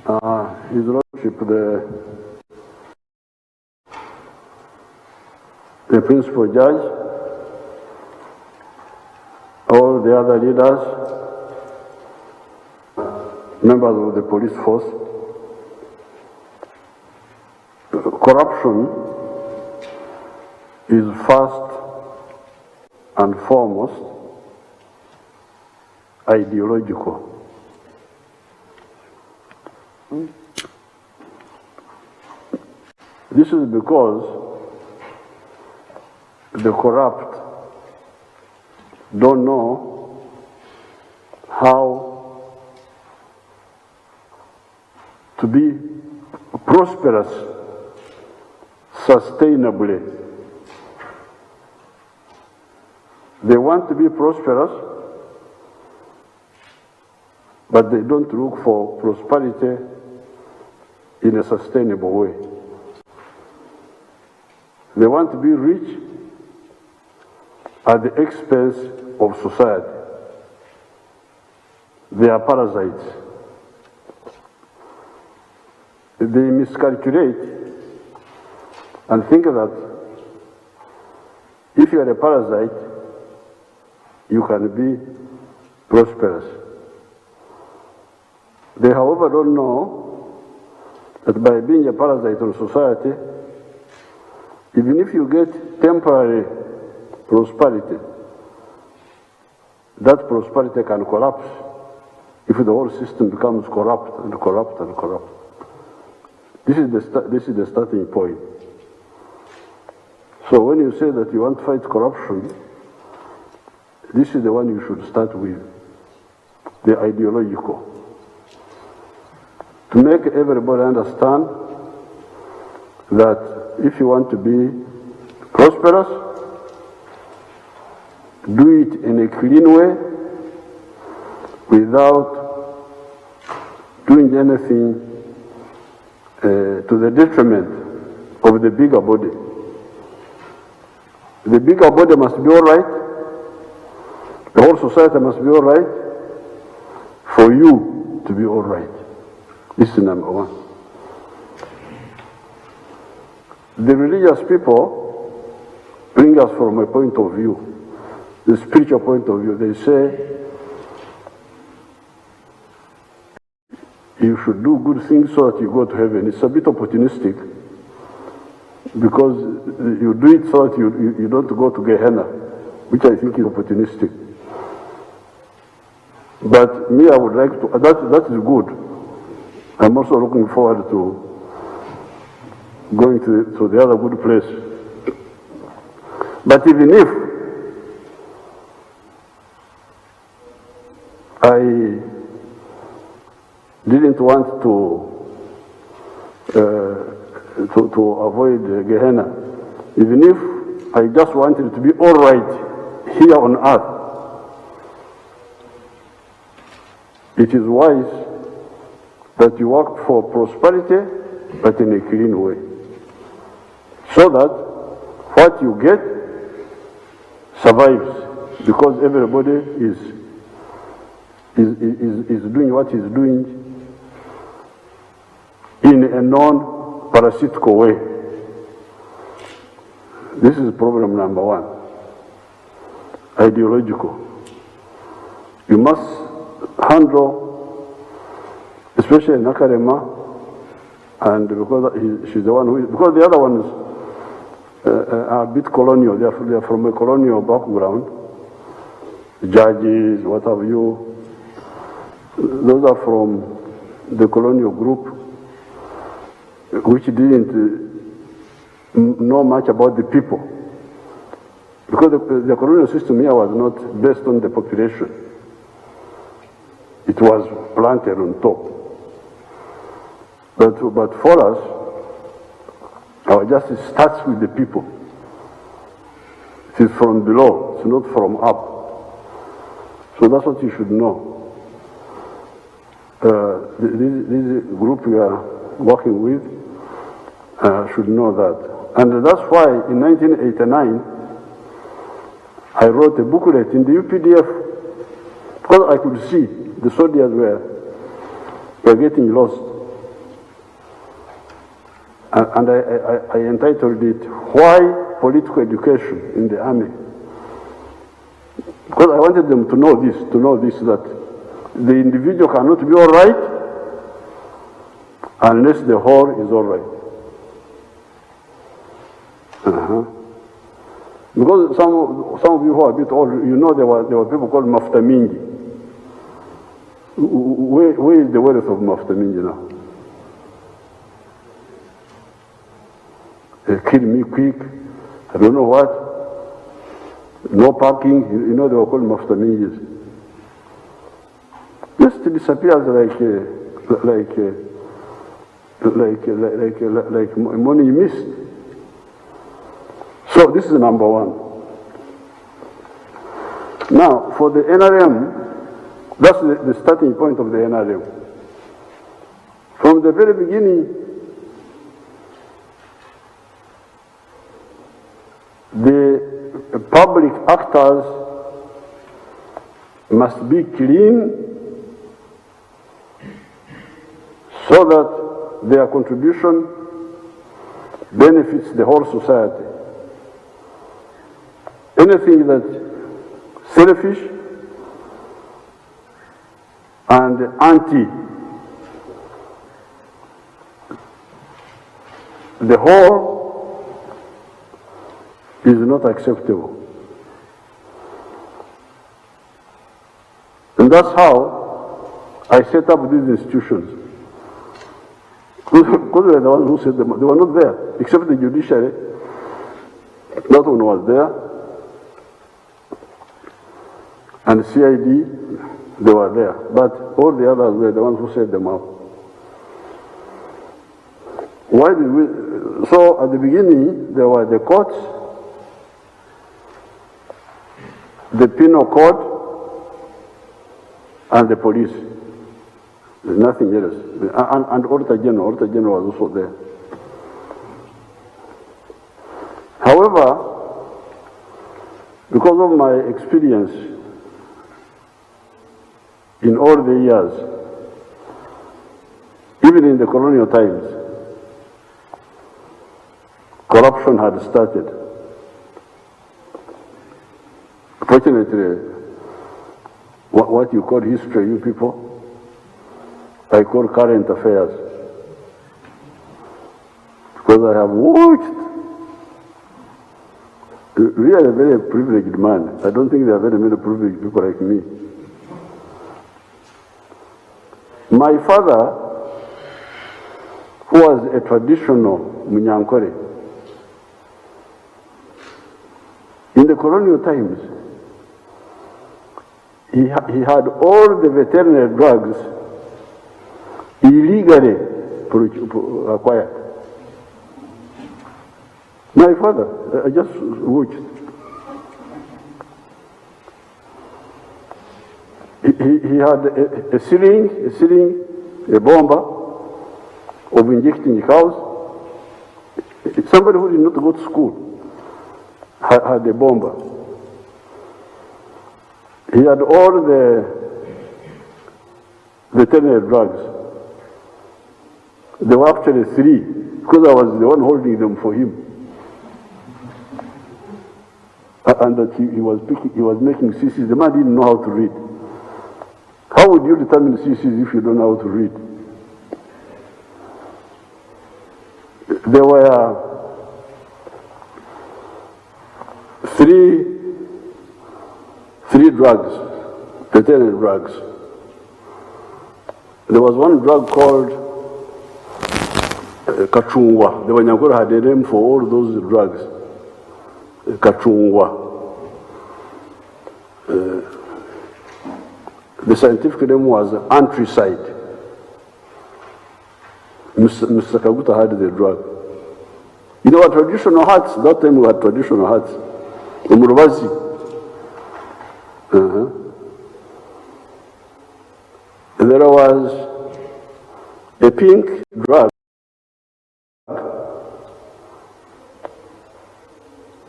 His Lordship, the principal judge, all the other leaders, members of the police force. Corruption is first and foremost ideological. This is because the corrupt don't know how to be prosperous sustainably. They want to be prosperous, but they don't look for prosperity in a sustainable way. They want to be rich at the expense of society. They are parasites. They miscalculate and think that if you are a parasite, you can be prosperous. They, however, don't know that by being a parasite on society, even if you get temporary prosperity, that prosperity can collapse if the whole system becomes corrupt and corrupt and corrupt. This is the starting point. So when you say that you want to fight corruption, this is the one you should start with, the ideological. To make everybody understand that if you want to be prosperous, do it in a clean way without doing anything to the detriment of the bigger body. The bigger body must be all right. The whole society must be all right for you to be all right. This is number one. The religious people bring us from a point of view, the spiritual point of view. They say you should do good things so that you go to heaven. It's a bit opportunistic because you do it so that you don't go to Gehenna, which I think is opportunistic. But me, I would like to, that is good. I'm also looking forward to going to the other good place. But even if I didn't want to avoid Gehenna, even if I just wanted to be all right here on earth, it is wise that you work for prosperity, but in a clean way, so that what you get survives, because everybody is doing what he's doing in a non-parasitical way. This is problem number one, ideological. You must handle, especially Nakarema, and because she's the one who, because the other ones are a bit colonial, they are from a colonial background, judges, what have you, those are from the colonial group, which didn't know much about the people. Because the colonial system here was not based on the population. It was planted on top. But for us, our justice starts with the people. It is from below, it's not from up. So that's what you should know. This group we are working with should know that. And that's why in 1989, I wrote a booklet in the UPDF, because I could see the soldiers were getting lost. And I entitled it, Why Political Education in the Army? Because I wanted them to know this, that the individual cannot be all right unless the whole is all right. Because some of you who are a bit old, you know there were people called Mafuta Mingi. Where is the wealth of Mafuta Mingi now? They kill me quick, I don't know what. No parking, you know they were called Mafuta Mingis. Just disappears like money you missed. So this is number one. Now, for the NRM, that's the starting point of the NRM. From the very beginning, the public actors must be clean so that their contribution benefits the whole society. Anything that's selfish and anti the whole is not acceptable. And that's how I set up these institutions. Because they were the ones who set them up. They were not there, except the judiciary. That one was there. And CID, they were there. But all the others were the ones who set them up. Why did we? So at the beginning, there were the courts, the penal code, and the police. There's nothing else. And Auditor General was also there. However, because of my experience in all the years, even in the colonial times, corruption had started. Fortunately, what you call history, you people, I call current affairs. Because I have watched. We are a very privileged man. I don't think there are very many privileged people like me. My father, who was a traditional Munyankore, in the colonial times, he had all the veterinary drugs illegally acquired. My father, I just watched. He had a syringe, a bomber of injecting cows. Somebody who did not go to school had a bomber. He had all the veterinary drugs. There were actually 3, because I was the one holding them for him. And that he was making CCs. The man didn't know how to read. How would you determine CCs if you don't know how to read? There were 3 drugs, veterinary drugs. There was one drug called Kachungwa. The Wanyagora had a name for all those drugs. Kachungwa. The scientific name was anthracite. Mr. Kaguta had the drug. You know, our traditional huts, that time we had traditional huts. Umurubazi. There was a pink drug.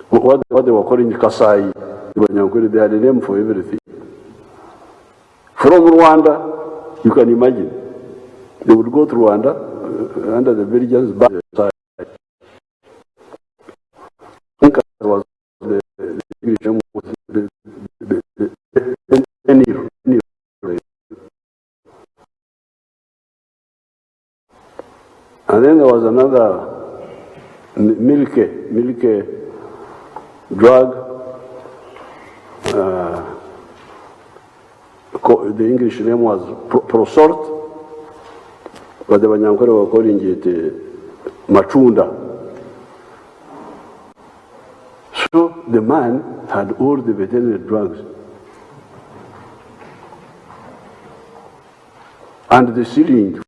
What they were calling Kasai. They had a name for everything. From Rwanda, you can imagine, they would go to Rwanda under the Belgians by the side. And then there was another Milke drug. The English name was Prosort, but the Banyankore were calling it Machunda. So the man had all the veterinary drugs. And the syringe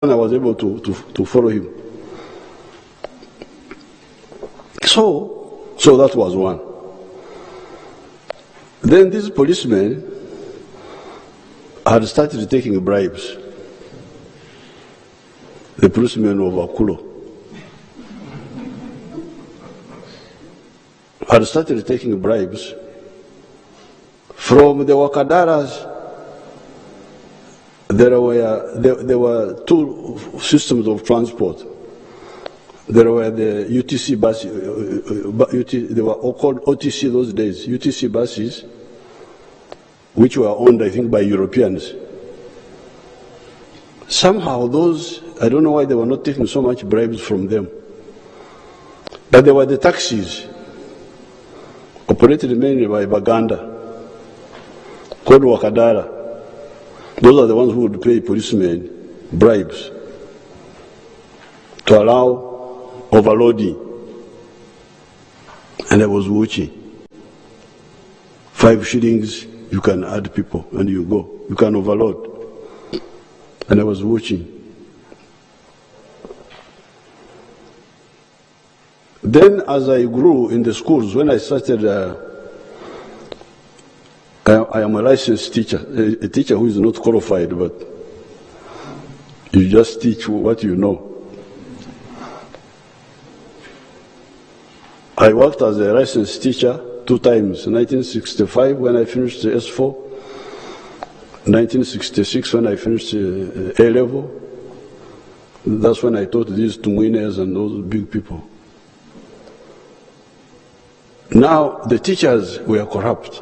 I was able to follow him. So that was one. Then this policeman had started taking bribes. The policeman of Akulo had started taking bribes from the Wakadaras. There were two systems of transport. There were the UTC buses, they were all called OTC those days, UTC buses, which were owned, I think, by Europeans. Somehow those, I don't know why they were not taking so much bribes from them. But there were the taxis, operated mainly by Baganda, called Wakadara. Those are the ones who would pay policemen bribes to allow overloading. And I was watching. 5 shillings, you can add people and you go. You can overload. And I was watching. Then as I grew in the schools, when I started I am a licensed teacher, a teacher who is not qualified, but you just teach what you know. I worked as a licensed teacher 2 times, 1965 when I finished the S4, 1966 when I finished A level. That's when I taught these Tumuines and those big people. Now the teachers were corrupt.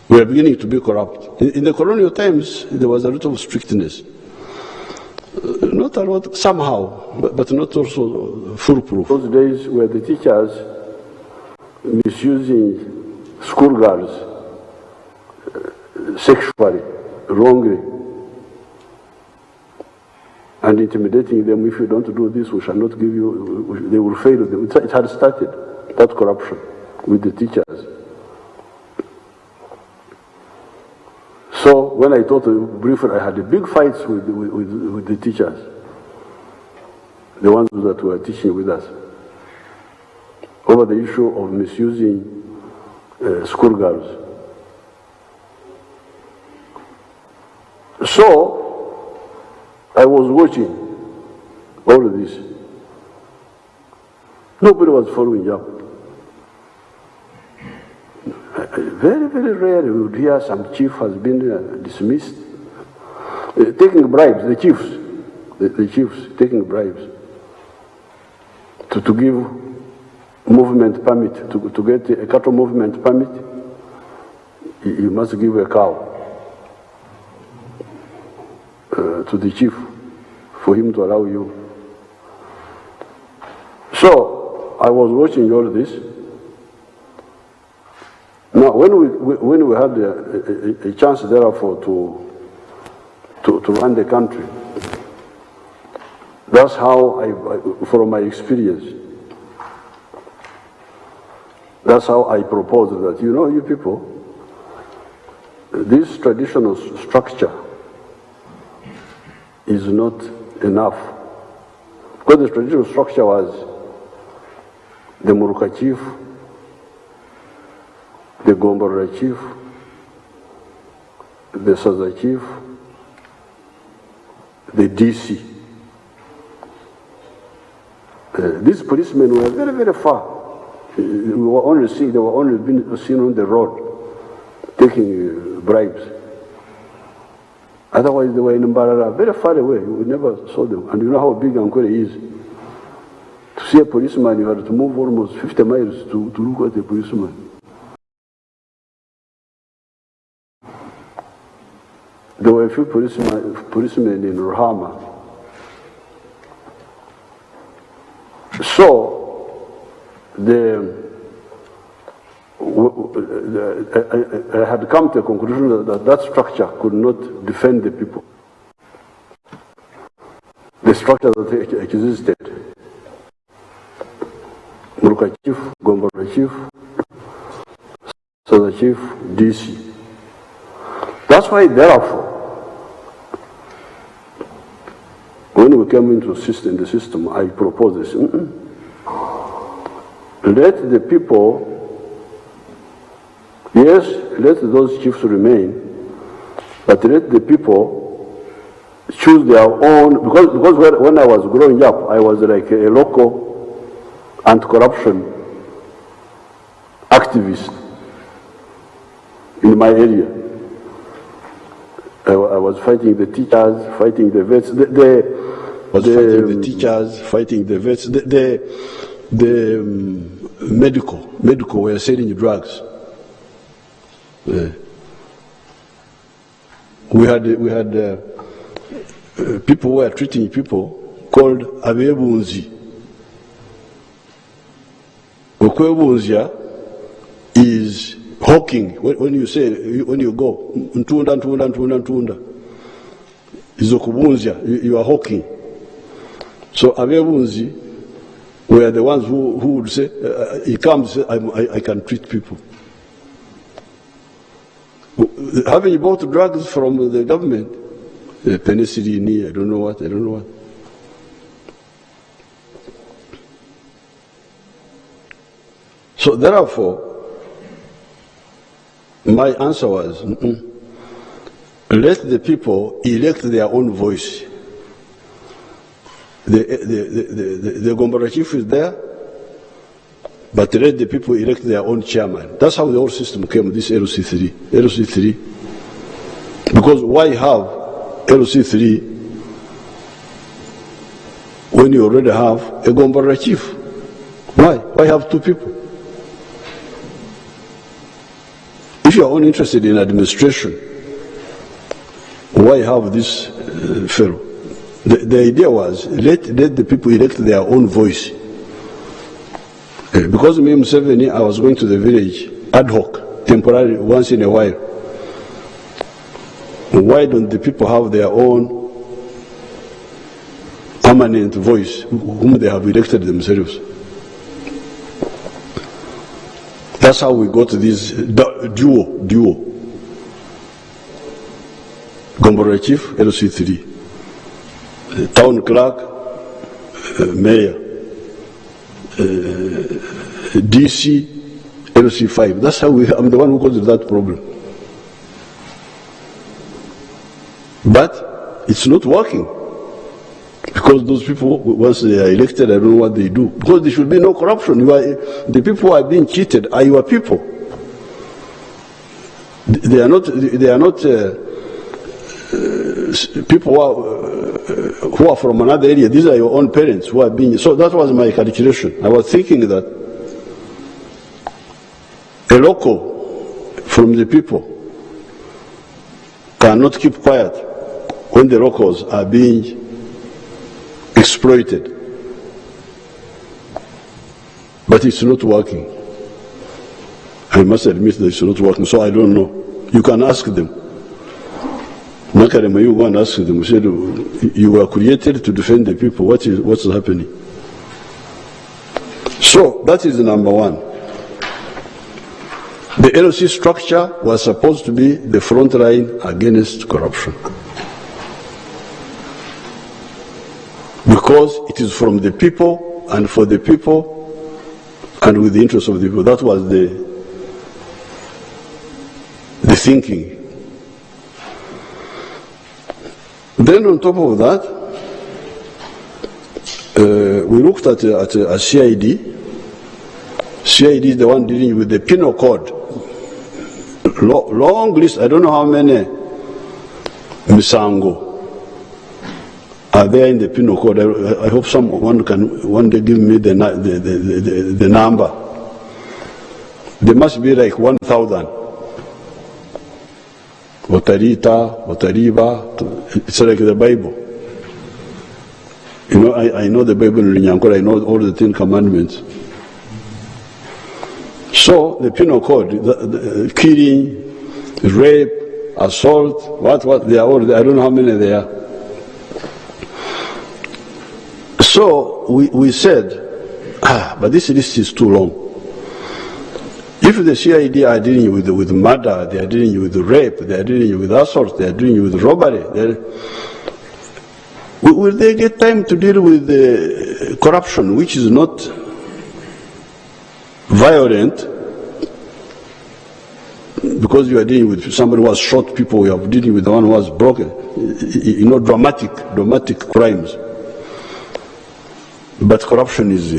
We are beginning to be corrupt. In the colonial times, there was a lot of strictness. Not a lot, somehow, but not also foolproof. Those days were the teachers misusing schoolgirls sexually, wrongly, and intimidating them. If you don't do this, we shall not give you, they will fail them. It had started, that corruption, with the teachers. So when I taught briefly, I had big fights with the teachers, the ones that were teaching with us, over the issue of misusing schoolgirls. So I was watching all of this. Nobody was following up. Very, very rare you would hear some chief has been dismissed. Taking bribes, the chiefs taking bribes to give movement permit, to get a cattle movement permit, you must give a cow to the chief for him to allow you. So I was watching all this. Now, when we had a chance, therefore, to run the country, that's how from my experience, that's how I proposed that, you know, you people, this traditional structure is not enough. Because the traditional structure was the Muruka chief, the Gombora chief, the Saza chief, the DC. These policemen were very, very far. They were only seen on the road, taking bribes. Otherwise, they were in Mbarara, very far away. We never saw them. And you know how big Ankwere is. To see a policeman, you had to move almost 50 miles to look at a policeman. There were a few policemen in Rohama. So, I had come to a conclusion that structure could not defend the people. The structure that existed, Muruka Chief, Gombora Chief, Sada Chief, DC. That's why, therefore, when we came into the system, I proposed this. Let the people, yes, let those chiefs remain, but let the people choose their own, because when I was growing up, I was like a local anti-corruption activist in my area. I was fighting the teachers, fighting the vets, medical were selling drugs. We had people who were treating people called Abebunzi. Okwebunzia is hawking. When you go, ntunda, is okubunzia, you are hawking. So Abebunzi were the ones who would say, he comes, I can treat people. Having bought drugs from the government, penicillin, I don't know what. So therefore, my answer was, let the people elect their own voice. The Gombora Chief is there, but let the people elect their own chairman. That's how the whole system came, this LC3. Because why have LC3 when you already have a Gombora Chief? Why have two people? If you are only interested in administration, why have this fellow? The idea was, let the people elect their own voice. Because me, Museveni, I was going to the village ad hoc, temporarily, once in a while. Why don't the people have their own permanent voice, whom they have elected themselves? That's how we got this duo. Gombora Chief, LC3. Town clerk, mayor, DC, LC5. That's how I'm the one who caused that problem. But it's not working. Because those people, once they are elected, I don't know what they do. Because there should be no corruption. The people who are being cheated are your people. They are not people who are from another area. These are your own parents who are being. So that was my calculation. I was thinking that a local from the people cannot keep quiet when the locals are being exploited. But it's not working. I must admit that it's not working, so I don't know. You can ask them. Nakarema, you go and ask them. You said, you were created to defend the people. What's happening? So, that is number one. The LOC structure was supposed to be the front line against corruption. Because it is from the people and for the people and with the interest of the people. That was the thinking. Then on top of that, we looked at a CID. CID is the one dealing with the penal code. Long list, I don't know how many misango are there in the penal code. I hope someone can one day give me the number. There must be like 1,000. Watarita, Watariba, it's like the Bible. You know, I know the Bible in Nyankore, I know all the 10 commandments. So the penal code, the killing, rape, assault, what, they are all, I don't know how many they are. So we said, but this list is too long. If the CID are dealing with murder, they are dealing with rape, they are dealing with assault, they are dealing with robbery, will they get time to deal with the corruption, which is not violent? Because you are dealing with somebody who has shot people, you are dealing with the one who has broken, you know, dramatic crimes. But corruption is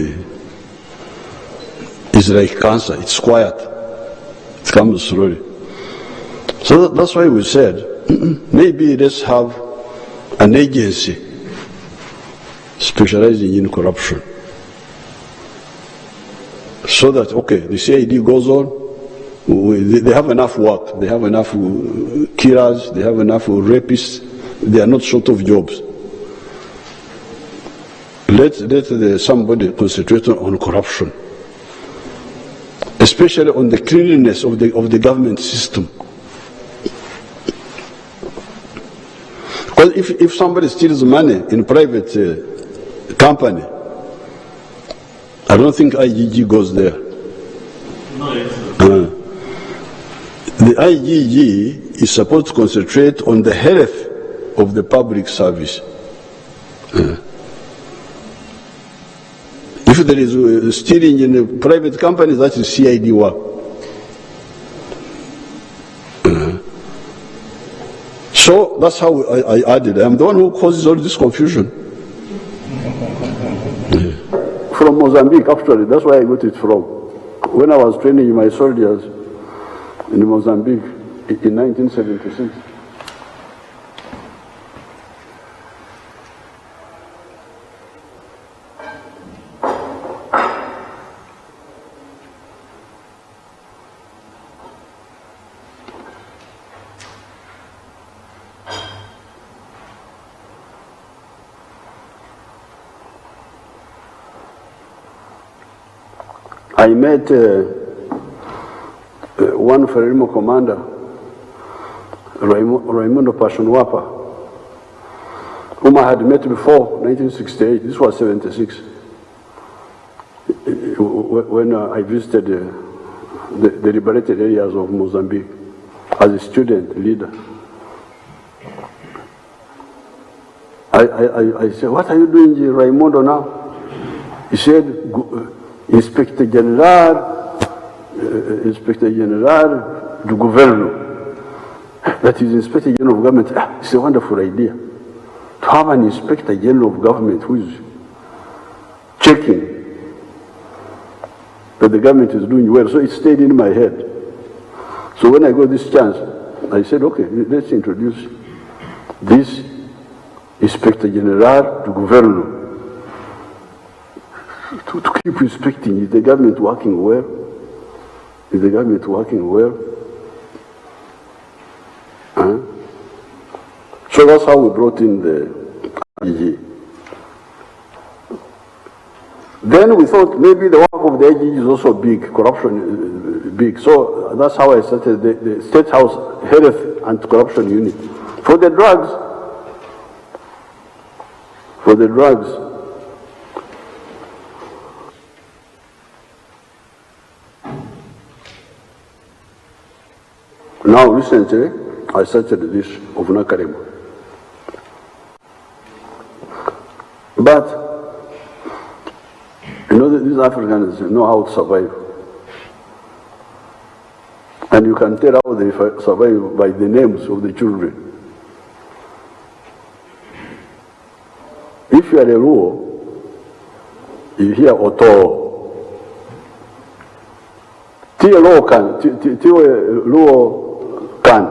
like cancer, it's quiet, it comes slowly. So that's why we said, maybe let's have an agency specializing in corruption. So that, okay, the CID goes on, they have enough work, they have enough killers, they have enough rapists, they are not short of jobs. Let somebody concentrate on corruption, especially on the cleanliness of the government system. Because if somebody steals money in private company, I don't think IGG goes there. No, the IGG is supposed to concentrate on the health of the public service. If there is stealing in a private company, that is CID work. So that's how I added. I'm the one who causes all this confusion. From Mozambique, actually, that's where I got it from. When I was training my soldiers in Mozambique in 1976. I met one Frelimo commander, Raimundo Pashonwapa, whom I had met before, 1968. This was 76, when I visited the liberated areas of Mozambique as a student leader. I said, what are you doing, Raimundo, now? He said, Inspector General du Governo. That is Inspector General of Government. It's a wonderful idea. To have an Inspector General of Government who is checking that the government is doing well. So it stayed in my head. So when I got this chance, I said, okay, let's introduce this Inspector General du Governo. To keep inspecting, is the government working well? Is the government working well? So that's how we brought in the IGG. Then we thought maybe the work of the IGG is also big, corruption is big. So that's how I started the State House Health and Corruption Unit. For the drugs, now recently, I started this of Nakarema. But, you know, these Africans know how to survive. And you can tell how they survive by the names of the children. If you are a Luo, you hear Oto. Luo can.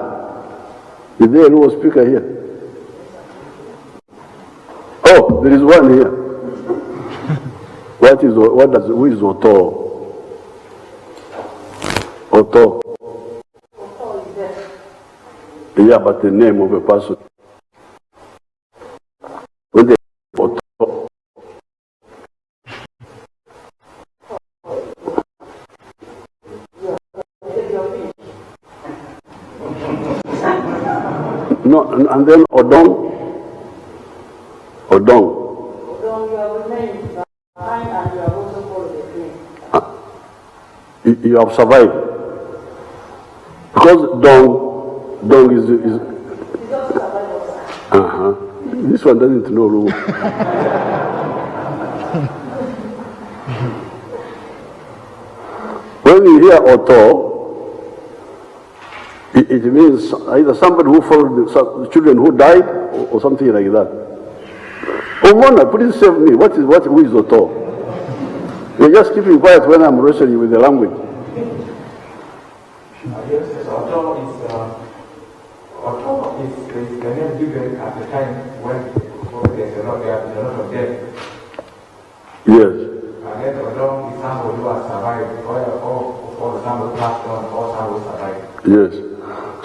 Is there a Luo speaker here? There is one here. Who is Oto? Oto. Yeah, but the name of a person. When they Oto. No, and then Odong. Odong. Odong, you have remained behind and you have also followed the dream. You have survived. Because Dong is also survived. This one doesn't know rule. When you hear Oto, it means either somebody who followed the children who died or something like that. Oh, Mona, please save me. Who is Oto? You're just keeping quiet when I'm wrestling with the language. Yes, Oto is the name given at the time when there's a lot of death. Yes. And then Odong is somebody who has survived, or somebody passed on, or somebody survived. Yes.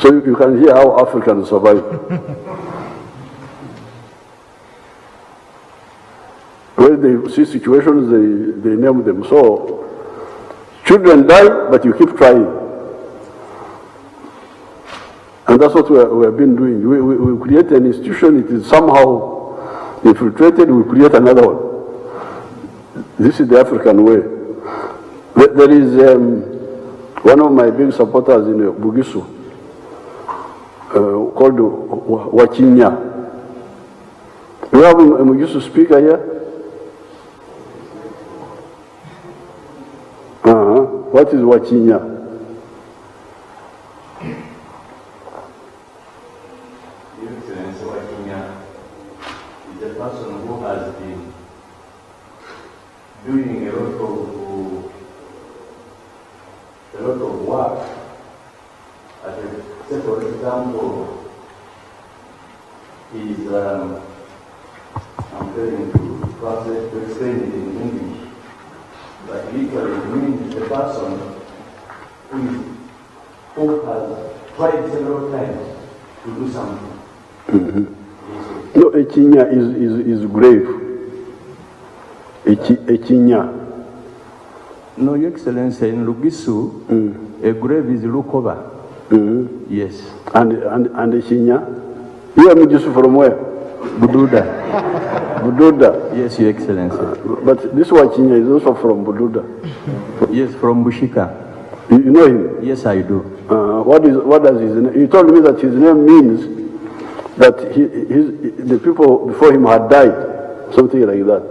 So you can hear how Africans survive. When they see situations, they name them. So children die, but you keep trying. And that's what we have been doing. We create an institution, it is somehow infiltrated, we create another one. This is the African way. There is one of my big supporters in Bugisu, called Wachinya. We have a Bugisu speaker here. What is Wachinya? Your Excellency, Wachinya is a person who has been doing a lot of work. As a separate example, is I'm going to explain it in English. But literally it means the person who has tried several times to do something. No, Echinya is grave. Echinya. No, Your Excellency, in Lugisu, a grave is Lukova. Yes. And Echinya? You are Mugisu from where? Bududa. Bududa. Yes, Your Excellency. But this Wachinya is also from Bududa. Yes, from Bushika. You know him? Yes, I do. What does his name? He told me that his name means that the people before him had died, something like that.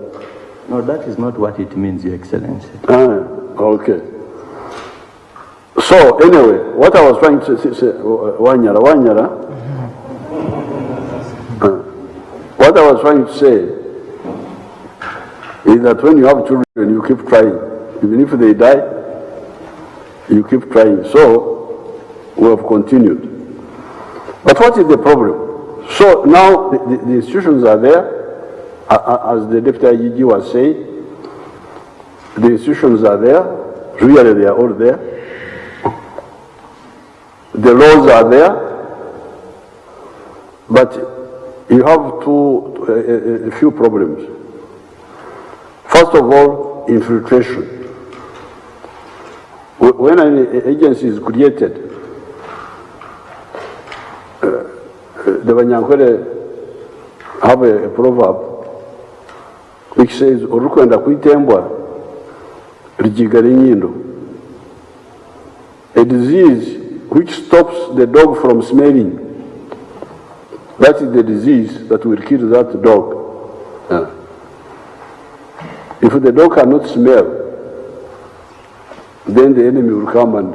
No, that is not what it means, Your Excellency. Okay. So anyway, what I was trying to say, Wanyara. What I was trying to say is that when you have children, you keep trying. Even if they die, you keep trying. So we have continued. But what is the problem? So now the institutions are there, as the Deputy IGG was saying. The institutions are there. Really, they are all there. The laws are there. But you have a few problems. First of all, infiltration. When an agency is created, the Banyankwere have a proverb which says, "Urukwenda kuitembwa rijigara inyindo." A disease which stops the dog from smelling. That is the disease that will kill that dog. If the dog cannot smell, then the enemy will come and.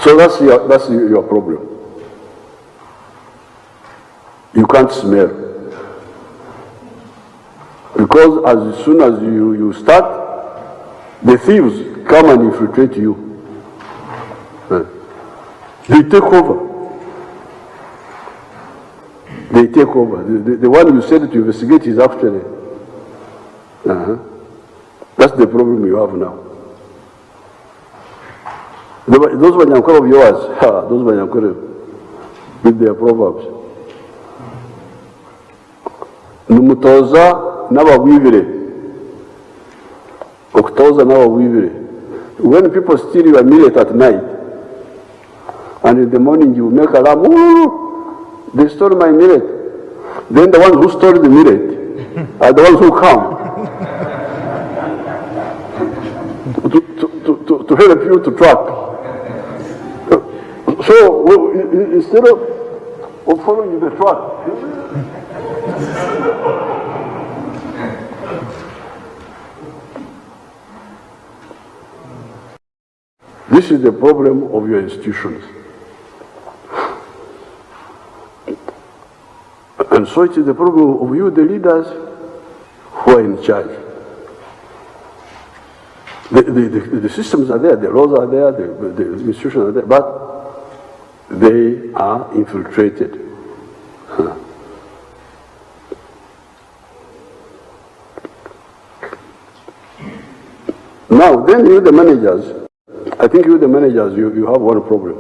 So that's your problem. You can't smell. Because as soon as you start, the thieves come and infiltrate you. They take over. They take over. The one you said to investigate is actually, that's the problem you have now. Those Banyankore of yours, those Banyankore with their proverbs. Numutoza n'abawibire. Okutoza n'abawibire. When people steal your millet at night, and in the morning you make alarm, ooh, they stole my millet. Then the ones who stole the millet are the ones who come to help you to track. So instead of following the track, this is the problem of your institutions. And so it is the problem of you, the leaders who are in charge. The systems are there, the laws are there, the institutions are there, but they are infiltrated. Now, then you, the managers, I think you, the managers, you have one problem.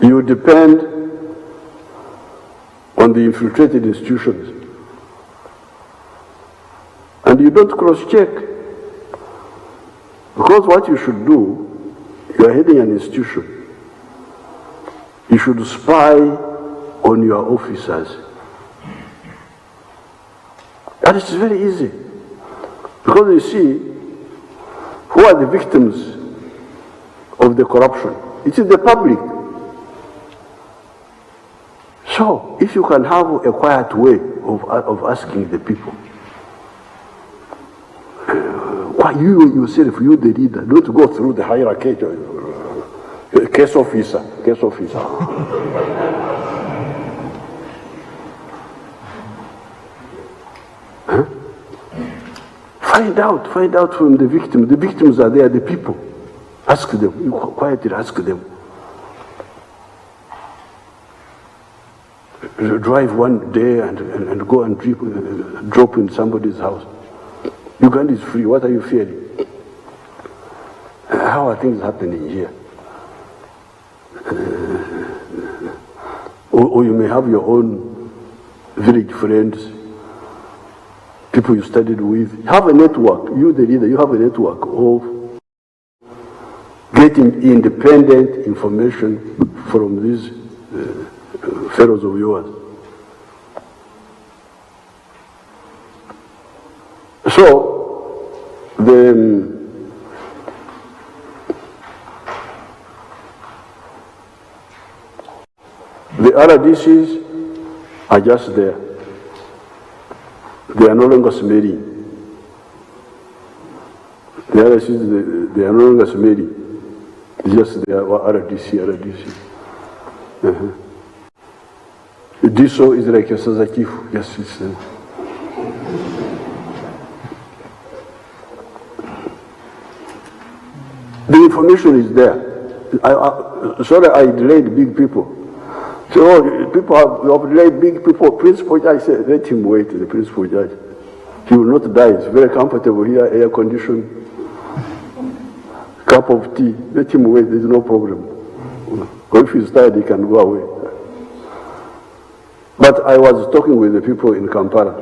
You depend on the infiltrated institutions. And you don't cross-check. Because what you should do, you are heading an institution. You should spy on your officers. And it's very easy. Because you see, who are the victims of the corruption? It is the public. So, if you can have a quiet way of asking the people, you yourself, you the leader, don't go through the hierarchy. Case officer. Huh? Find out from the victim. The victims are there, the people. Ask them, you quietly ask them. Drive one day and go and drop in somebody's house. Uganda is free, what are you fearing? How are things happening here? Or you may have your own village friends, people you studied with. Have a network, you the leader, you have a network of getting independent information from these fellows of yours. So, the RDCs are just there. They are no longer smelling. The RDCs, they are no longer smelling. It's just they are RDC. DISO is like a Sazakifu. Yes, it's the information is there. Sorry, I delayed big people. So people have delayed big people. Principal judge said, let him wait, the principal judge. He will not die. It's very comfortable here, air conditioned, cup of tea. Let him wait, there's no problem. Or if he's tired, he can go away. But I was talking with the people in Kampala.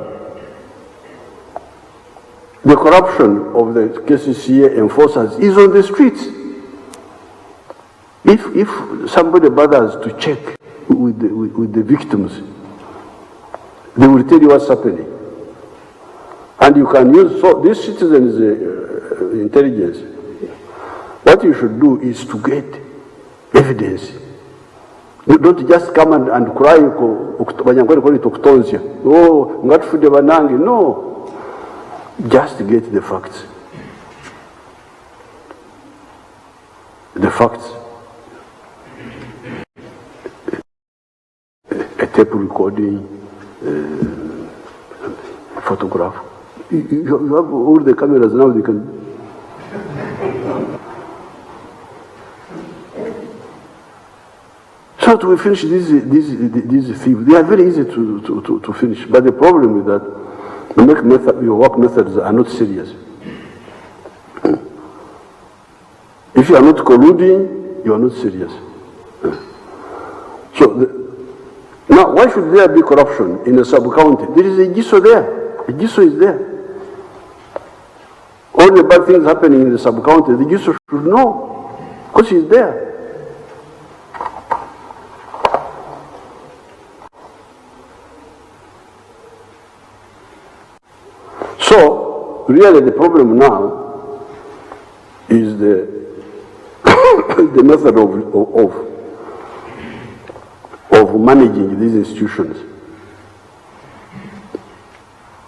The corruption of the KCCA enforcers is on the streets. If somebody bothers to check with the victims, they will tell you what's happening. And you can use, so this citizens' intelligence, what you should do is to get evidence. You don't just come and cry, oh, ngatufude banange. No. Just get the facts. The facts. A tape recording, photograph. You have all the cameras now, they can. So to finish these thieves, they are very easy to finish. But the problem is that your work methods are not serious. If you are not colluding, you are not serious. Now, why should there be corruption in a sub-county? There is a GISO there. A GISO is there. All the bad things happening in the sub-county, the GISO should know, because he's there. So, really the problem now is the the method of managing these institutions.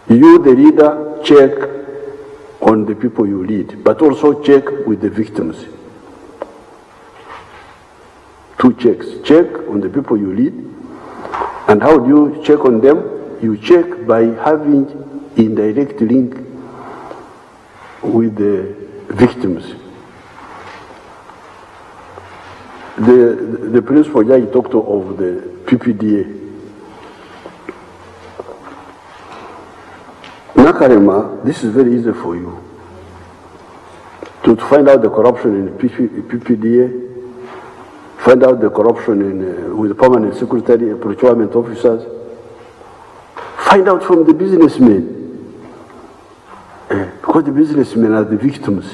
You, the leader, check on the people you lead, but also check with the victims. Two checks. Check on the people you lead, and how do you check on them? You check by having indirect link with the victims. The principal judge talked of the PPDA. Nakarema, this is very easy for you. To find out the corruption in PPDA, find out the corruption with permanent secretary and procurement officers, find out from the businessmen. Because the businessmen are the victims.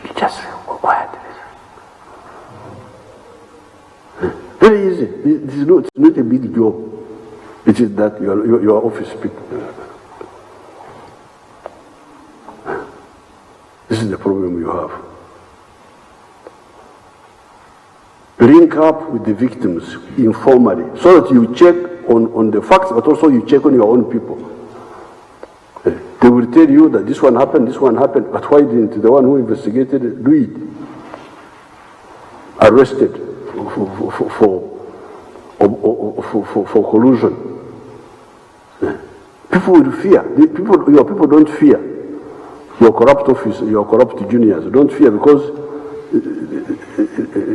You just go quiet. Very easy. It's not a big job. It is that your office people. This is the problem you have. Link up with the victims informally so that you check on the facts, but also you check on your own people. They will tell you that this one happened, but why didn't the one who investigated do it? Arrested for collusion. People will fear. Your people don't fear. Your corrupt office, your corrupt juniors don't fear, because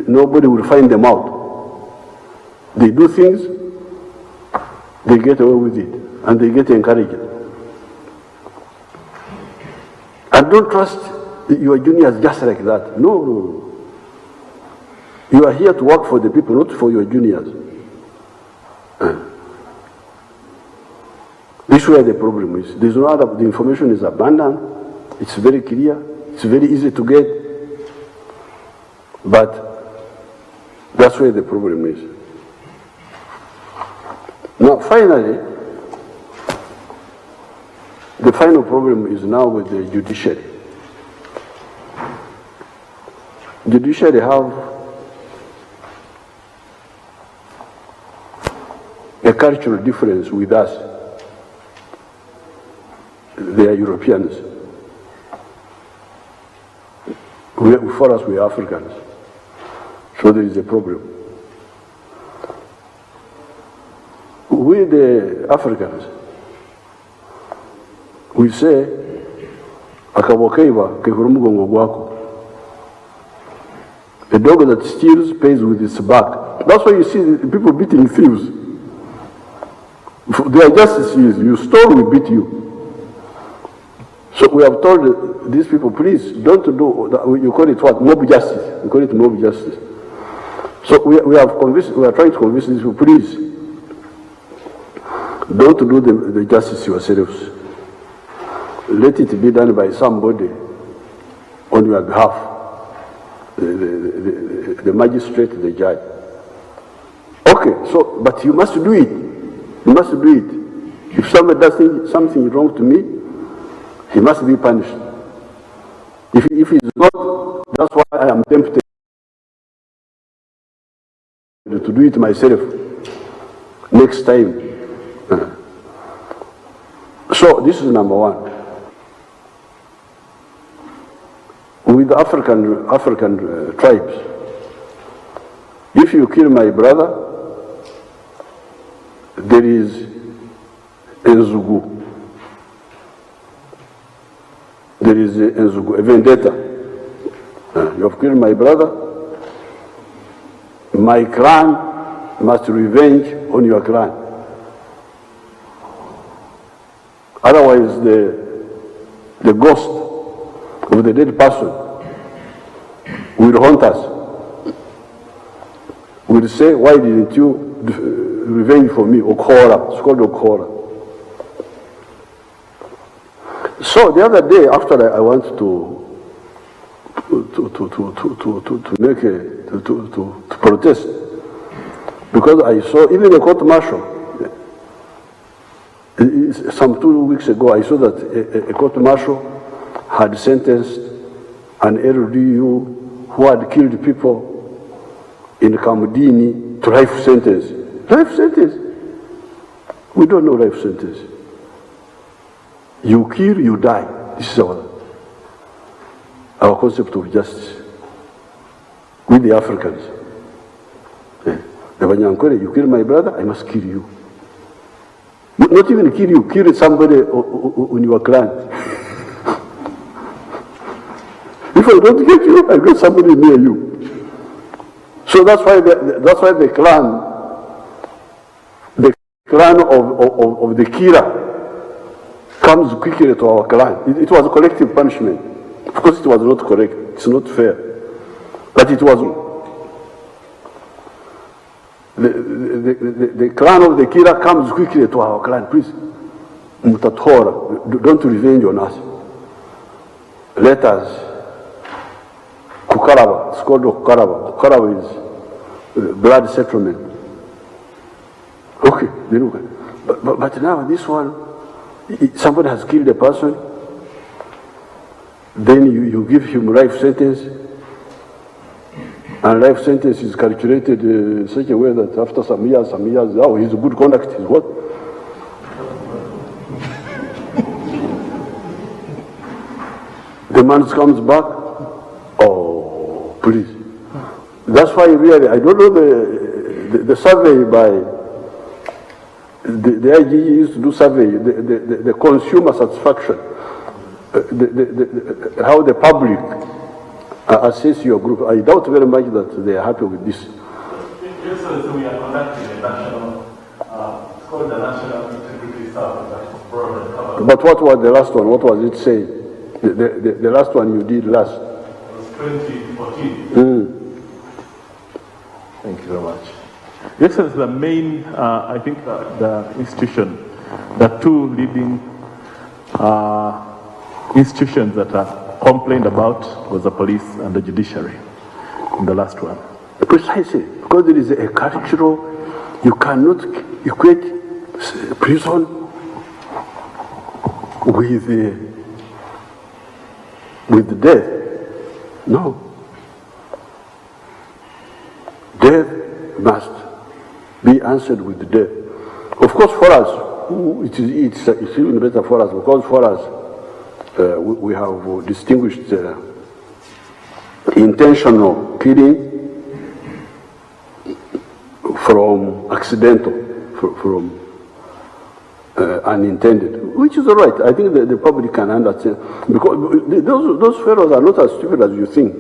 nobody will find them out. They do things, they get away with it, and they get encouraged. And don't trust your juniors just like that. No. You are here to work for the people, not for your juniors. This is where the problem is. There's no other, the information is abundant, it's very clear, it's very easy to get, but that's where the problem is. Now, finally, the final problem is now with the judiciary. Judiciary have a cultural difference with us. They are Europeans. For us, we are Africans. So there is a problem. We, the Africans, we say, akabokeiba kehurumugongo gwako. A dog that steals pays with its back. That's why you see people beating thieves. Their justice is, you stole, we beat you. So we have told these people, please don't do that. You call it what? Mob justice. We call it mob justice. So we are trying to convince these people, please don't do the justice yourselves. Let it be done by somebody on your behalf. The magistrate, the judge. Okay, so, but you must do it. You must do it. If somebody does something wrong to me, he must be punished. If he's not, that's why I am tempted to do it myself next time. So this is number one. With the African tribes, if you kill my brother, there is Nzugu. There is Nzugu, a vendetta. You have killed my brother, my clan must revenge on your clan. Otherwise, the ghost of the dead person will haunt us. Will say, why didn't you revenge for me? Okora, it's called Okora. So the other day, after I went to protest, because I saw even a court martial. Some 2 weeks ago, I saw that a court martial had sentenced an LDU who had killed people in Kamudini to life sentence. Life sentence? We don't know life sentence. You kill, you die. This is our concept of justice. With the Africans. The Banyankore, you kill my brother, I must kill you. Not even kill you, kill somebody in your clan. If I don't get you, I get somebody near you. So that's why the clan of the killer comes quickly to our clan. It was a collective punishment. Of course, it was not correct. It's not fair. But it was. The clan of the killer comes quickly to our clan. Please, Mutatora, don't revenge on us. Let us. Kukaraba, it's called Kukaraba. Kukaraba is blood settlement. Okay, but now this one, somebody has killed a person, then you give him life sentence, and life sentence is calculated in such a way that after some years, oh, his good conduct is what? The man comes back, oh, please. That's why really, I don't know the survey by, the IGE used to do survey, the consumer satisfaction, how the public assess your group. I doubt very much that they are happy with this. Yes, sir, so we are conducting a national, it's called the National Integrity Survey that is broad and covered. But what was the last one? What was it saying? The last one you did last? It was 2014. Thank you very much. Yes, sir, the main, I think the institution, the two leading institutions that are complained about was the police and the judiciary in the last one. Precisely, because there is a cultural, you cannot equate prison with death. No. Death must be answered with death. Of course, for us, it's even better for us, because for us, we have distinguished intentional killing from accidental, from unintended, which is all right. I think the public can understand, because those fellows are not as stupid as you think,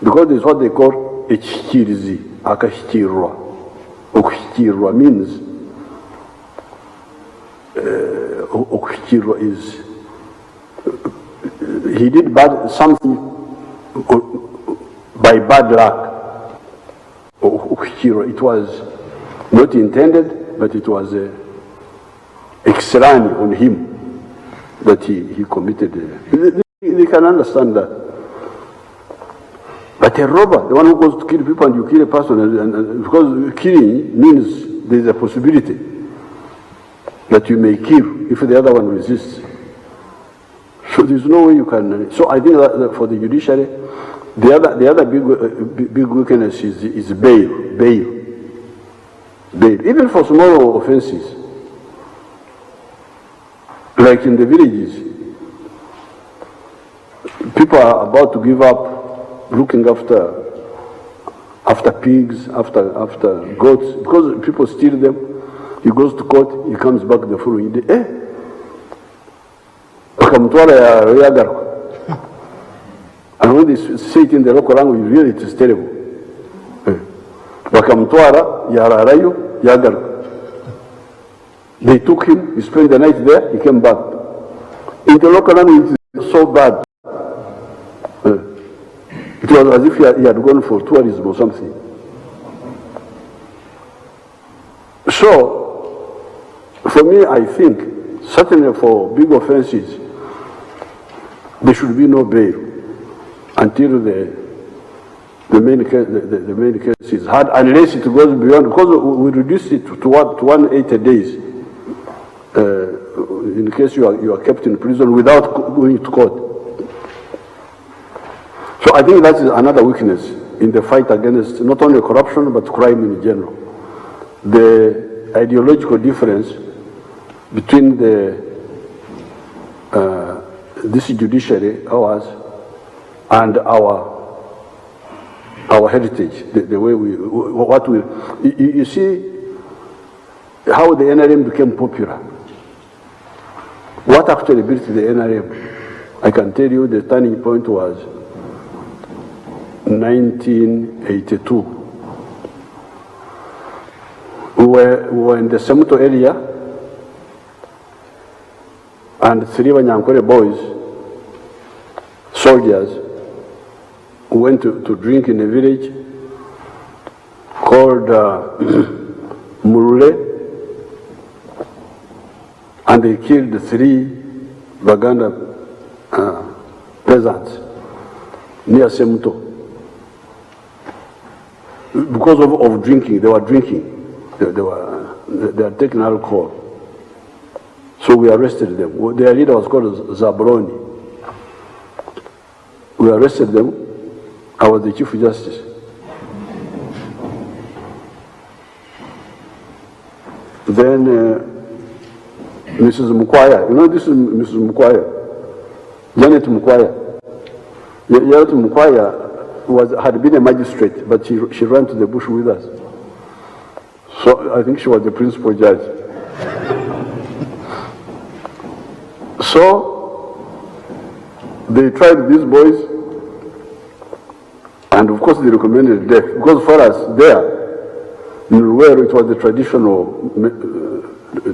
because it's what they call echikirizi, akashikirwa. Okushikirwa means okushikirwa is he did something by bad luck. It was not intended, but it was extraneous on him that he committed. They can understand that. But a robber, the one who goes to kill people and you kill a person, and because killing means there is a possibility that you may kill if the other one resists. So there's no way you can. So I think that for the judiciary, the other big weakness is bail. Even for small offenses, like in the villages, people are about to give up looking after pigs, after goats, because people steal them. He goes to court, he comes back the following day. And when they say it in the local language, really it is terrible. bakamutwara yararayo yagaruka. They took him, he spent the night there, he came back. In the local language, it was so bad. It was as if he had gone for tourism or something. So, for me, I think, certainly for big offenses, there should be no bail until the main case is hard, unless it goes beyond, because we reduce it to 180 days in case you are kept in prison without going to court. So I think that is another weakness in the fight against not only corruption but crime in general. The ideological difference between this judiciary, ours, and our heritage, the way you see how the NRM became popular. What actually built the NRM? I can tell you the turning point was 1982. We were in the Semuto area, and 3 Wanyankore boys, soldiers, went to drink in a village called Murule, and they killed 3 Baganda peasants near Semuto. Because of drinking, they were drinking. They had taken alcohol. So we arrested them. Their leader was called Zabroni. We arrested them. I was the Chief Justice. Then Mrs. Mukwaya, you know this is Mrs. Mukwaya, Janet Mukwaya. Janet Mukwaya had been a magistrate, but she ran to the bush with us. So I think she was the principal judge. So they tried these boys, and of course they recommended death, because for us there, in Ruwero, it was the traditional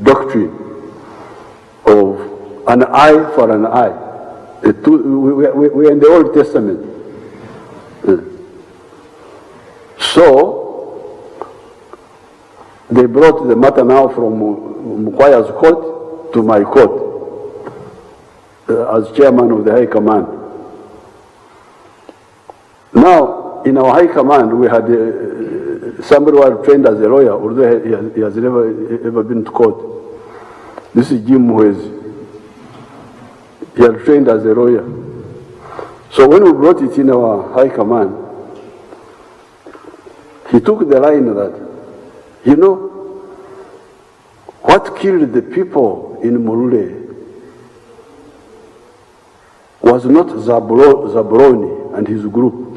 doctrine of an eye for an eye. We are in the Old Testament. So they brought the matter now from Mukwaya's court to my court as chairman of the High Command. Now, in our High Command, we had somebody who had trained as a lawyer, although he has never ever been to court. This is Jim Muhezi. He had trained as a lawyer. So when we brought it in our High Command, he took the line that, you know, what killed the people in Murule was not Zabroni and his group.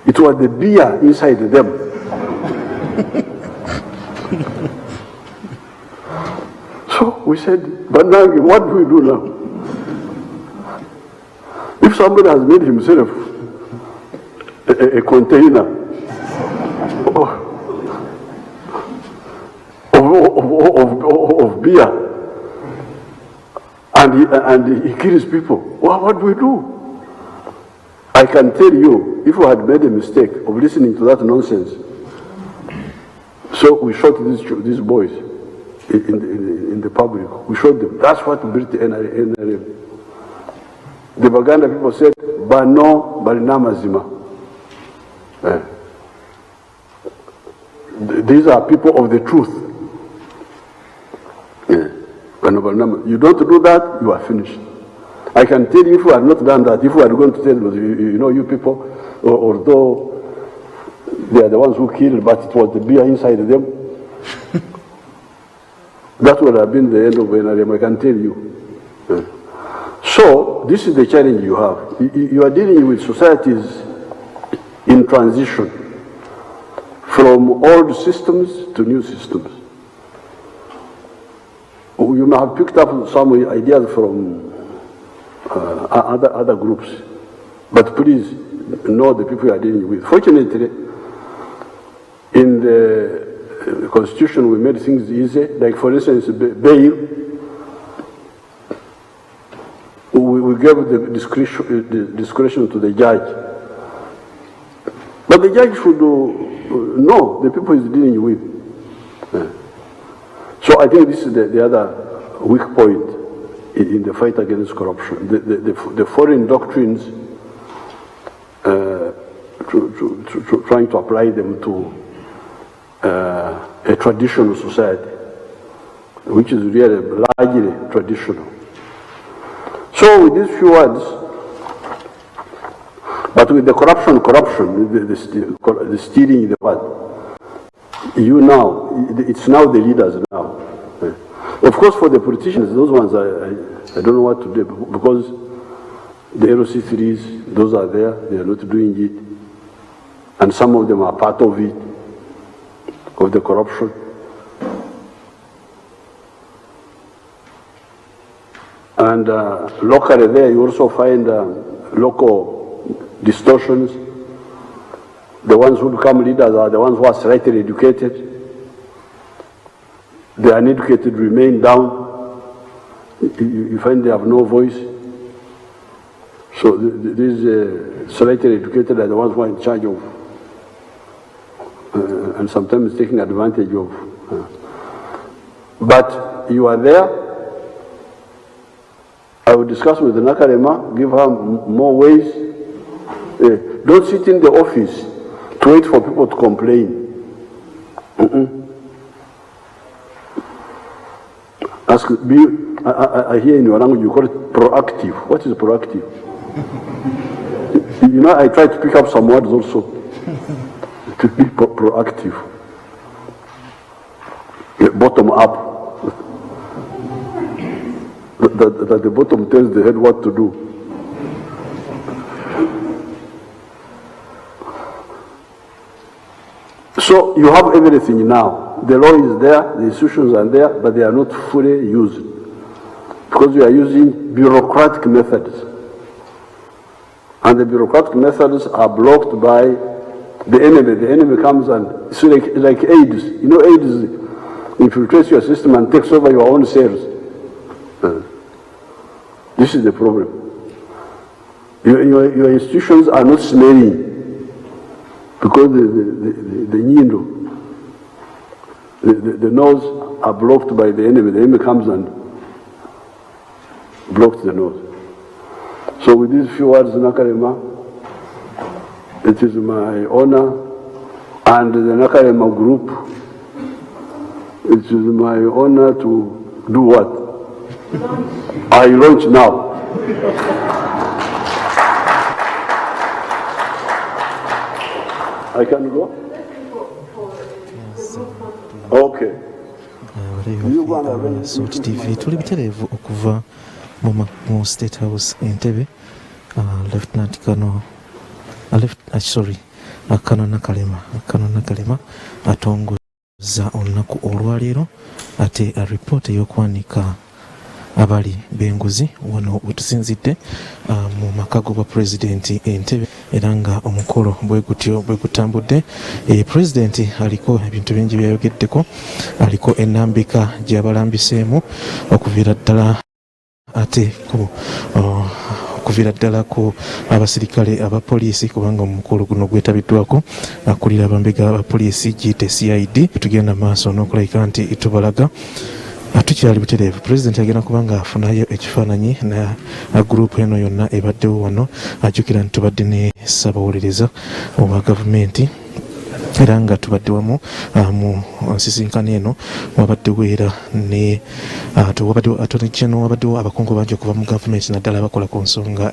It was the beer inside them. So we said, Bandangi, what do we do now? If somebody has made himself a container of beer and he kills people, what do we do? I can tell you, if we had made a mistake of listening to that nonsense, so we shot these boys in the public. We shot them. That's what built the NRM. The Baganda people said, Bano Barinamazima. These are people of the truth. You don't do that, you are finished. I can tell you, if we had not done that, if we are going to tell you, know, you people, although they are the ones who killed, but it was the beer inside them, that would have been the end of NRM, I can tell you. So, this is the challenge you have. You are dealing with societies in transition from old systems to new systems. You may have picked up some ideas from other groups, but please know the people you are dealing with. Fortunately, In the Constitution, we made things easy. Like, for instance, bail. We gave the discretion to the judge. But the judge should know the people he's dealing with. So I think this is the other weak point in the fight against corruption. The foreign doctrines, trying to apply them to a traditional society, which is really largely traditional. So with these few words, but with the corruption, the stealing, the what, it's now the leaders now. Of course, for the politicians, those ones, I don't know what to do, because the ROC3s, those are there, they are not doing it, and some of them are part of it, of the corruption. And locally there, you also find local distortions. The ones who become leaders are the ones who are slightly educated. The uneducated remain down. You find they have no voice. So these slightly educated are the ones who are in charge of, and sometimes taking advantage of. But you are there. I will discuss with the Nakalema, give her more ways. Don't sit in the office to wait for people to complain. I hear in your language you call it proactive. What is proactive? You know, I try to pick up some words also to be proactive. Bottom up. That the bottom tells the head what to do. So you have everything now. The law is there, the institutions are there, but they are not fully used. Because we are using bureaucratic methods. And the bureaucratic methods are blocked by the enemy. The enemy comes and it's like AIDS. You know, AIDS infiltrates your system and takes over your own cells. This is the problem. Your institutions are not smelling because the nose are blocked by the enemy. The enemy comes and blocks the nose. So with these few words, Nakalema, it is my honor, and the Nakalema group, it is my honor to do what? I launch now. I can go? Okay. Salt TV tuli bitereevu okuva mu State House Entebbe. Lieutenant Kano Nakalema atongozza olunaku olwaleero ate alipoota ey'okwanika abali b'enguzi wano wetusinzidde mu makago ga pulezidenti Entebbe, era nga omukolo bwe gutambudde. Pulezidenti aliko ebintu bingi byayogeddeko, aliko ennambika gy'abalambiseemu okuviira ddala ku abasirikale abapoliisi, kubanga omukolo guno gwetabiddwako akulira abambega abapoliisi giyite CID. Tugenda maaso n'okulabika nti tubalaga tukyali butereevu. Pulezidenti agenda kubanga afunayo ekifaananyi na gurupu eno yonna ebaddewo wano. Ajjukira nti tubadde ne ssaabawolereza owa gavumenti, era nga tubadde wamu mu nsisinkano eno wabaddewo era ne wabaddewo abakungu bangi okuva mu gavumenti naddala abakola ku nsonga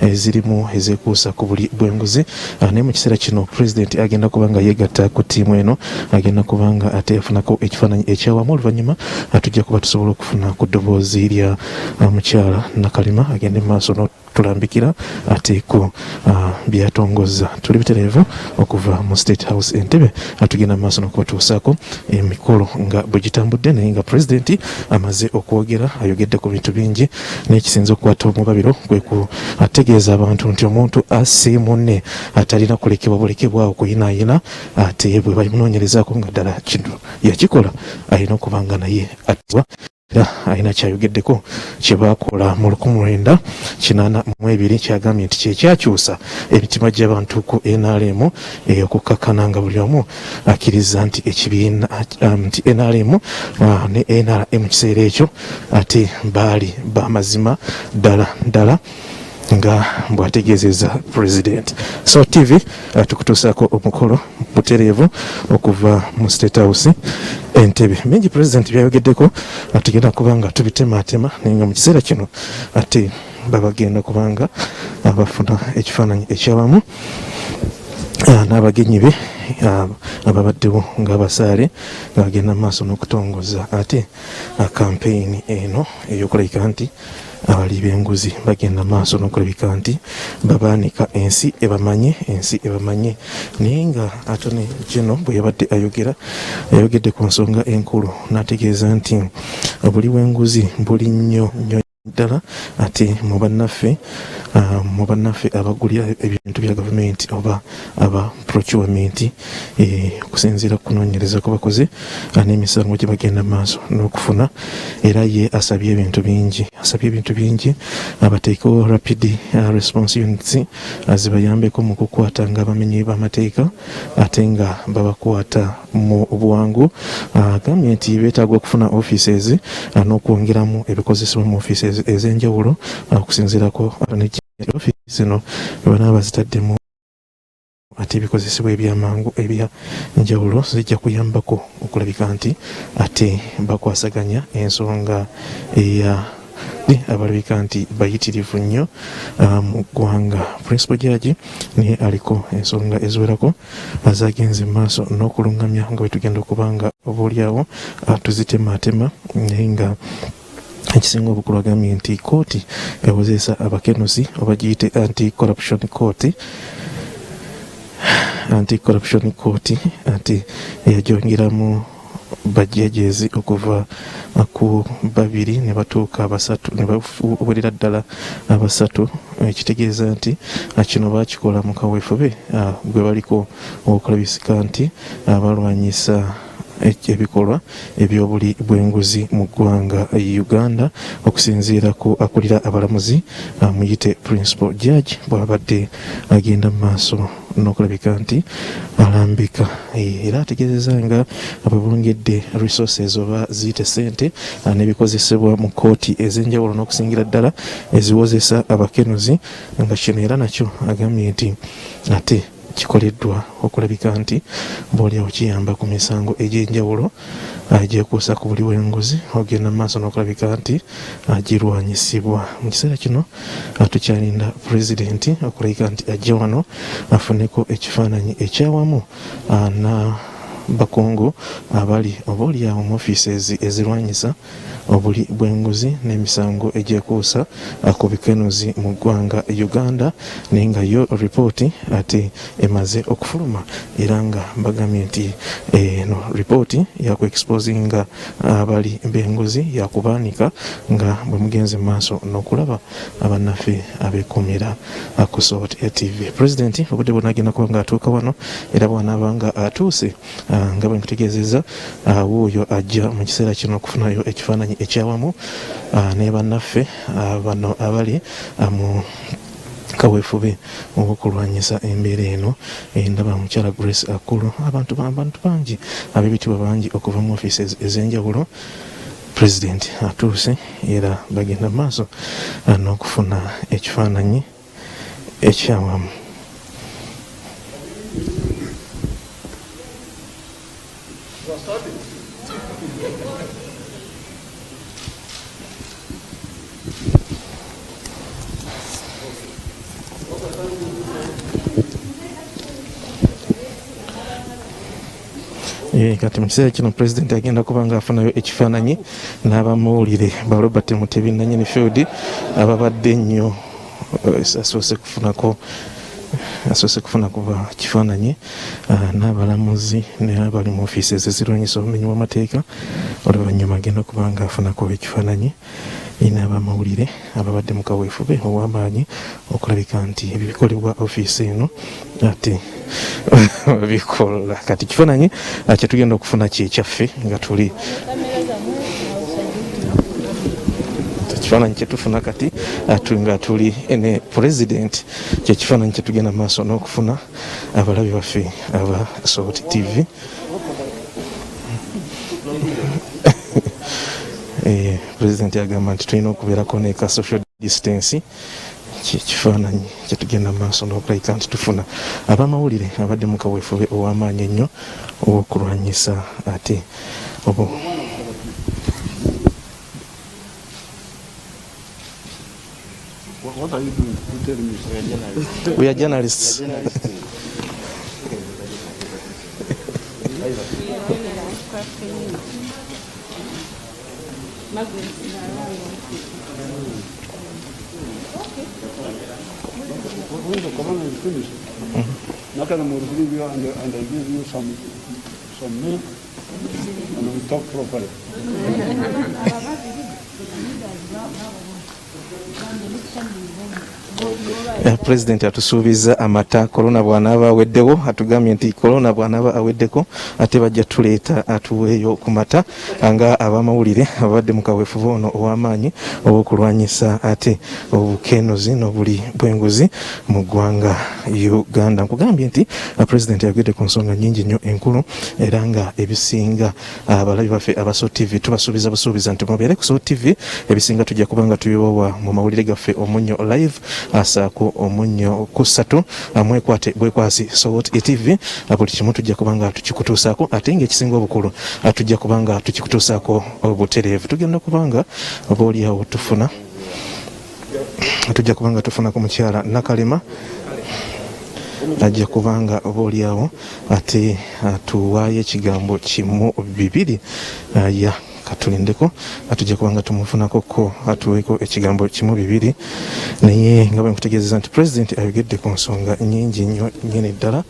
ezirimu ezekuusa ku buli bw'enguzi. Naye mu kiseera kino pulezidenti agenda kubanga yeegatta ku ttiimu eno, agenda kubanga ate afunako ekifaananyi ekyawamu. Oluvannyuma tujja kuba tusobola okufuna ku ddoboozi lya mukyala Nakalema agende mu maaso n'otulambikira ate ku byatongozza. Tuli bitereevu okuva mu State House. House Entebbe atugenda maaso n'okubatuusaako emikolo nga bwe gitambudde naye nga pulezidenti amaze okwogera ayogedde ku bintu bingi n'ekisinza okukwata omubabiro kwe ategeeza abantu nti omuntu asse munne atalina kulekebwa bulekebwawo kuyinaayina ate bwe bamunoonyerezaako nga ddala kino yakikola alina okuba nga naye attibwa era alina kyayogeddeko kye baakola mu 1982 kyagambye nti kyekyakyusa emitima gy'abantu ku NRM okukakkana nga buli omu akkiriza nti ekibiina nti NRM ne NRM mu kiseera ekyo ate baali bamazima ddala nga bwategeezeza president. So TV tukutuusaako omukolo butereevu okuva mu State House Entebbe. Mingi president byayogeddeko tugenda kuba nga tubitemaatema naye nga mu kiseera kino ate babagenda kubanga abafuna ekifaananyi ekyawamu n'abagenyi be ababaddewo ng'abasaale nga bagenda mu maaso n'okutongoza ate kampeyini eno ey'okulabika nti abali b'enguzi bagenda maaso n'okulabika nti babaanika ensi ebamanye naye nga Attorney General bwe yabadde ayogedde ku nsonga enkulu n'ategeeza nti buli w'enguzi buli nnyo ddala ate mu bannaffe abagulira ebintu bya gavumenti oba aba procurement okusinziira ku kunoonyereza kwe bakoze n'emisango gye bagenda maaso n'okufuna era ye asabye ebintu bingi abateekewo rapid response units zibayambeko mu kukwata nga abamenyi b'amateeka ate nga babakwata mu bwangu. Agambye nti beetaaga okufuna offices n'okwongeramu ebikozesebwa mu offices ez'enjawulo okusinziirako office zino banaaba zitaddemu ate ebikozesebwa ebyamangu ebyanjawulo zijja kuyambako okulabika nti ate bakwasaganya ensonga abalabika nti bayitirivu nnyo mu ggwanga. Principal Judge naye aliko ensonga eziwerako azagenze mu maaso n'okulungamya nga bwe tugenda okuba nga obaolyawo tuzitemaatema naye nga ekisinga obukulu agambye nti kooti ewozesa abakenusi oba giyite anti-corruption court ate yajongeramu bajjajezi okuva ku 2 ne batuuka 3 ne bawerera ddala 3 ekitegeeza nti kino baakikola mu kaweefube gwe baliko okulabisika nti abalwanyisa ebikolwa ebyobuli bw'enguzi mu ggwanga Uganda okusinziira ku akulira abalamuzi muyite Principal Judge bw'abadde agenda mu maaso n'okulabika nti alambika era ategeezeza nga bwebongedde resources oba ziyite ssente n'ebikozesebwa mu kooti ez'enjawulo n'okusingira ddala eziwozesa abakenuzi nga kino era nakyo agambye nti ate kikoleddwa okulabika nti boolyawo kiyamba ku misango egy'enjawulo gyekuusa ku buli w'enguzi ogenda mu maaso n'okulabika nti girwanyisibwa. Mu kiseera kino tukyalinda pulezidenti okulabika nti ajja wano afuneko ekifaananyi ekyawamu na bakungu abali obaolyawo mu offices ezirwanyisa obuli bw'enguzi n'emisango egyekuusa ku bikenuzi mu ggwanga Uganda naye nga yo ripooti ate emaze okufuluma era nga bagambye nti eno ripooti yakuexposinga abali b'enguzi yakubaanika nga bwe mugenze mu maaso n'okulaba abannaffe abeekumira ku SOT TV. Pulezidenti obudde bwonna agenda kuba nga atuuka wano era bw'anaaba nga atuuse nga bwe nkutegeezeza wuuyo ajja mu kiseera kino okufunayo ekifaananyi ekyawamu ne bannaffe bano abali mu kaweefube obw'okulwanyisa embeera eno. Ndaba mukyala Grace Akulu abantu bangi ab'ebitibwa bangi okuva mu offices ez'enjawulo. Pulezidenti atuuse era bagenda mu maaso n'okufuna ekifaananyi ekyawamu. Kati mu kiseera kino pulezidenti agenda kuba nga afunayo ekifaananyi n'abamuwulire ba Robert Mutebi nannyini field ababadde nnyo asoose kufunako asoose kufuna kuba kifaananyi n'abalamuzi n'abali mu ofiisi ezirwanyisa obumenyi bw'amateeka oluvannyuma agenda okuba nga afuna kuba ekifaananyi n'abamawulire ababadde mu kaweefube ow'amaanyi okulabika nti ebikolebwa ofiisi eno ate bikola kati kifaananyi kyetugenda okufuna kyekyaffe nga tuli ekifaananyi kyetufuna kati nga tuli ne pulezidenti kyekifaananyi kyetugenda maaso n'okufuna abalabi baffe aba Salt TV. Pulezidenti agamba nti tulina okubeerako neka social distance kyekifaananyi kyetugenda maaso n'okulabika nti tufuna abamawulire abadde mu kaweefube ow'amaanyi ennyo ow'okulwanyisa ate What are you doing? You tell me. We are journalists. When the corona is finished, Nakana will leave you and I give you some milk and we talk properly. Pulezidenti atusuubiza amata korona bw'anaaba aweddewo, atugambye nti korona bw'anaaba aweddeko ate bajja tuleeta atuweeyo ku mata nga abamawulire abadde mu kaweefube ono ow'amaanyi obw'okulwanyisa ate obukenuzi n'obuli bw'enguzi mu ggwanga Uganda. Nkugambye nti Pulezidenti yagedde ku nsonga nnyingi nnyo enkulu era nga ebisinga abalabi baffe aba Salt TV tubasuubiza busuubiza nti mubeere ku Salt TV, ebisinga tujja kuba nga tubiwawa mu mawulire gaffe omunnyo live asaako omunnyo ku 3 mwekwate bwekwasi Salt TV buli kimu tujja kuba nga tukikutuusaako ate ng'ekisinga obukulu tujja kuba nga tukikutuusaako obutereevu. Tugenda kuba nga oba oliawo tujja kuba nga tufuna ku mukyala Nakalema ajja kubanga oba oliawo ate atuwaayo ekigambo kimu bibiri ya katulindeko atujja kubanga tumufunako ko atuweeko ekigambo kimu bibiri naye nga bwe nkutegeezeza nti Pulezidenti ayogedde ku nsonga nnyingi nnyo nnyini ddala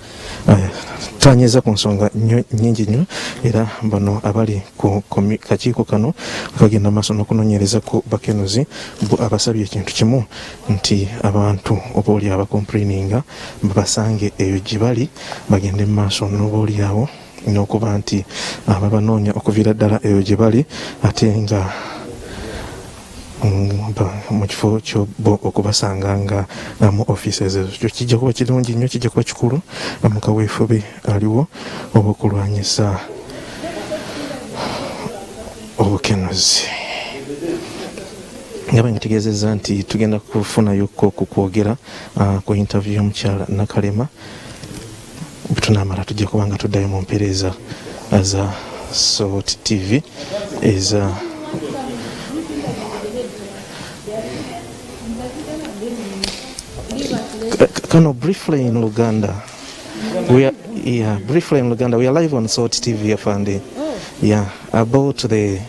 tanyeeza ku nsonga nnyingi nnyo era bano abali ku kakiiko kano bagenda maaso n'okunoonyereza ku bakenuzi abasabye ekintu kimu nti abantu oba oli abakomplaininga babasange eyo gye bali bagende mu maaso n'oba oliawo n'okuba nti ababanoonya okuviira ddala eyo gye bali ate nga mu kifo ky'obbo okubasanga nga mu ofiises ezo kijja kuba kirungi nnyo, kijja kuba kikulu mu kaweefube aliwo oba okulwanyisa obukenuzi. nga bangitegeezezza nti tugenda kufunayoko ku kwogera ku interview y'omukyala Nakalema tunamala tujja kuba nga tuddayo mu mpeereza za Salt TV eza Kano briefly in Luganda. We are briefly in Luganda. We are live on Salt TV, Afande. Yeah, about the